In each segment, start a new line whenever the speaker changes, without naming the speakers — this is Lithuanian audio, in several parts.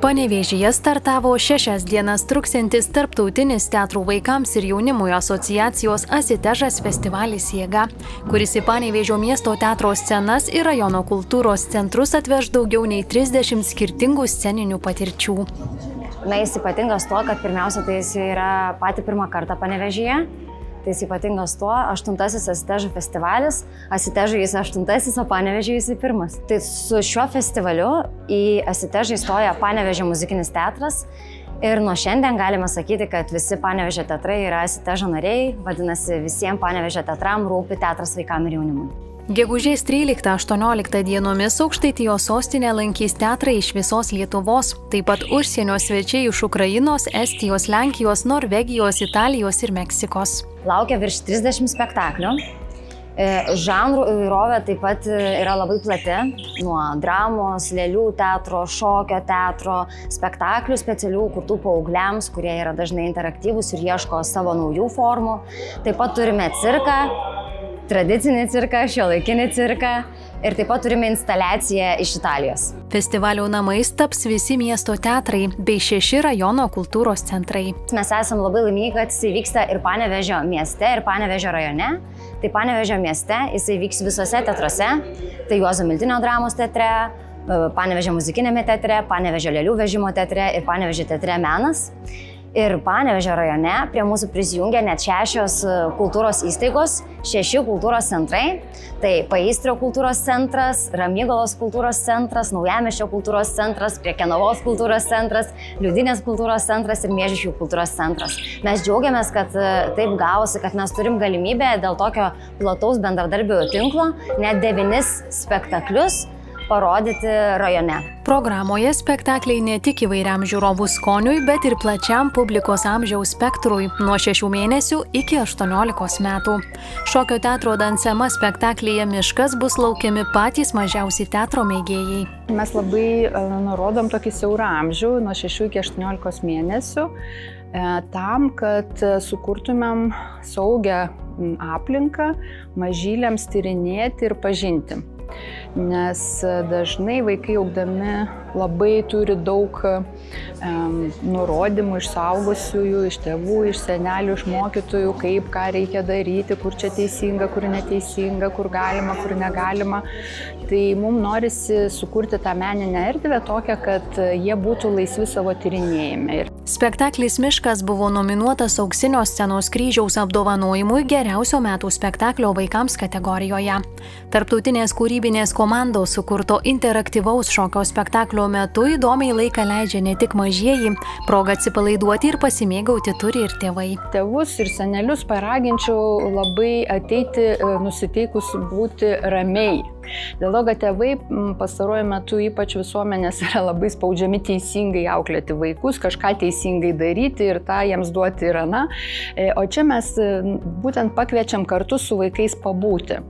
Panevėžyje startavo 6 dienas truksiantis Tarptautinis teatrų vaikams ir jaunimui asociacijos Asitežas festivalis Jėga, kuris į Panevėžio miesto teatro scenas ir rajono kultūros centrus atveš daugiau nei 30 skirtingų sceninių patirčių.
Jis ypatingas tuo, kad pirmiausia, tai jis yra patį pirmą kartą Panevėžyje. Tai jis ypatingas tuo, 8-asis Asitežo festivalis, Asitežo jis 8-asis, o Panevėžio jis 1. Tai su šiuo festivaliu į Asitežą įstoja Panevėžio muzikinis teatras ir nuo šiandien galime sakyti, kad visi Panevėžio teatrai yra Asitežo nariai, vadinasi, visiems Panevėžio teatram rūpi teatras vaikam ir jaunimui.
Gegužės 13-18 dienomis Aukštaitijos sostinę lankys teatrai iš visos Lietuvos, taip pat užsienio svečiai iš Ukrainos, Estijos, Lenkijos, Norvegijos, Italijos ir Meksikos.
Laukia virš 30 spektaklių. Žanrų įvairovė taip pat yra labai plati, nuo dramos, lėlių teatro, šokio teatro, spektaklių specialių kurtų paaugliams, kurie yra dažnai interaktyvūs ir ieško savo naujų formų. Taip pat turime cirką, tradicinį cirką, šiuolaikinį cirką ir taip pat turime instaliaciją iš Italijos.
Festivalio namais taps visi miesto teatrai bei 6 rajono kultūros centrai.
Mes esame labai laimingi, kad jisai vyksta ir Panevėžio mieste, ir Panevėžio rajone. Tai Panevėžio mieste jisai vyks visose teatruose, tai Juozo Miltinio dramos teatre, Panevėžio muzikinėme teatre, Panevėžio lėlių vežimo teatre ir Panevėžio teatre Menas. Ir Panevėžio rajone prie mūsų prisijungia net 6 kultūros įstaigos, 6 kultūros centrai. Tai Paįstrio kultūros centras, Ramygalos kultūros centras, Naujamiesčio kultūros centras, Krekenavos kultūros centras, Liudinės kultūros centras ir Miežiškių kultūros centras. Mes džiaugiamės, kad taip gavosi, kad mes turim galimybę dėl tokio plataus bendradarbių tinklo net 9 spektaklius parodyti rajone.
Programoje spektakliai ne tik įvairiam žiūrovų skoniui, bet ir plačiam publikos amžiaus spektrui nuo 6 mėnesių iki 18 metų. Šokio teatro Dansema spektaklyje Miškas bus laukiami patys mažiausi teatro mėgėjai.
Mes labai nurodom tokį siaurą amžių nuo 6 iki 18 mėnesių tam, kad sukurtumėm saugią aplinką mažyliams tyrinėti ir pažinti. Nes dažnai vaikai augdami labai turi daug nurodymų iš suaugusiųjų, iš tėvų, iš senelių, iš mokytojų, kaip, ką reikia daryti, kur čia teisinga, kur neteisinga, kur galima, kur negalima. Tai mums norisi sukurti tą meninę erdvę tokią, kad jie būtų laisvi savo tyrinėjime.
Spektaklis Miškas buvo nominuotas Auksinio scenos kryžiaus apdovanojimui geriausio metų spektaklio vaikams kategorijoje. Tarptautinės kūrybinės komandos sukurto interaktyvaus šokio spektaklio metu įdomiai laiką leidžia ne tik mažieji, progą atsipalaiduoti ir pasimėgauti turi ir tėvai.
Tėvus ir senelius paraginčiau labai ateiti nusiteikus būti ramiai. Dėl to, kad tėvai pastaruoju metu ypač visuomenės yra labai spaudžiami teisingai auklėti vaikus, kažką teisingai daryti ir tą jiems duoti ir aną. O čia mes būtent pakviečiam kartu su vaikais pabūti.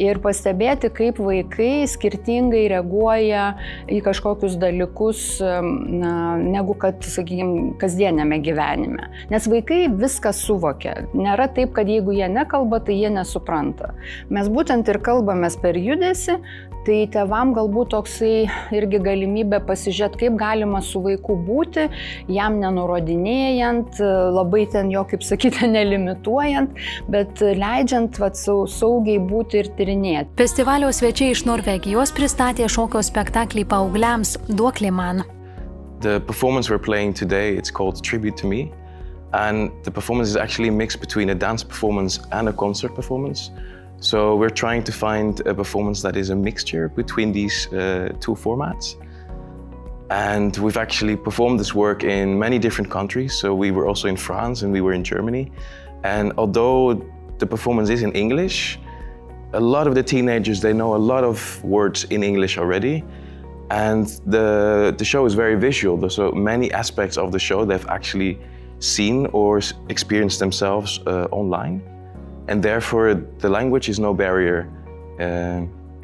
Ir pastebėti, kaip vaikai skirtingai reaguoja į kažkokius dalykus, negu kad, sakykime, kasdienėme gyvenime. Nes vaikai viską suvokia. Nėra taip, kad jeigu jie nekalba, tai jie nesupranta. Mes būtent ir kalbamės per judesį, tai tėvam galbūt toksai irgi galimybė pasižiūrėti, kaip galima su vaiku būti, jam nenurodinėjant, labai ten jo, kaip sakyti, nelimituojant, bet leidžiant saugiai būti ir tyrinėti.
Festivalio svečiai iš Norvegijos pristatė šokio spektaklį paaugliams Duoklė man.
The performance we're playing today, it's called Tribute to Me, and the performance is actually a mix between a dance performance and a concert performance. So we're trying to find a performance that is a mixture between these 2 formats. And we've actually performed this work in many different countries. So we were also in France and we were in Germany. And although the performance is in English, a lot of the teenagers, they know a lot of words in English already. And the show is very visual. So many aspects of the show they've actually seen or experienced themselves online. And therefore, the language is no barrier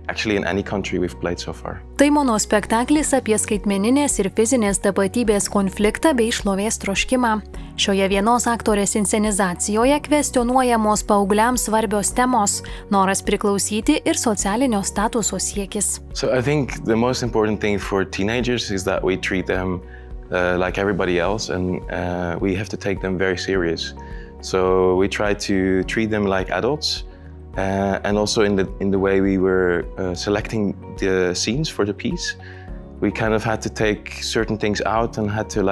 actually in any country we've played so far.
Tai monospektaklis apie skaitmeninės ir fizinės tapatybės konfliktą bei šlovės troškimą. Šioje vienos aktorės inscenizacijoje kvestionuojamos paaugliams svarbios temos, noras priklausyti ir socialinio statuso siekis.
So I think the most important thing for teenagers is that we treat them like everybody else, and we have to take them very serious. So we try to treat them like adults, and also in the way we were selecting the scenes for the piece, we kind of had to take certain things out and had to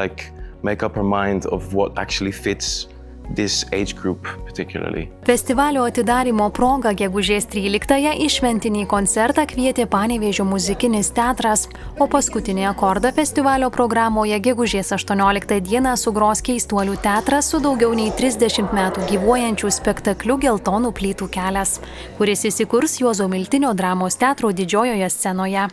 make up our mind of what actually fits this age group particularly.
Festivalio atidarymo proga gegužės 13-ąją į šventinį koncertą kvietė Panevėžio muzikinis teatras, o paskutinį akordą festivalio programoje gegužės 18 dieną sugros Keistuolių teatras su daugiau nei 30 metų gyvuojančių spektakliu Geltonų plytų kelias, kuris įsikurs Juozo Miltinio dramos teatro didžiojoje scenoje.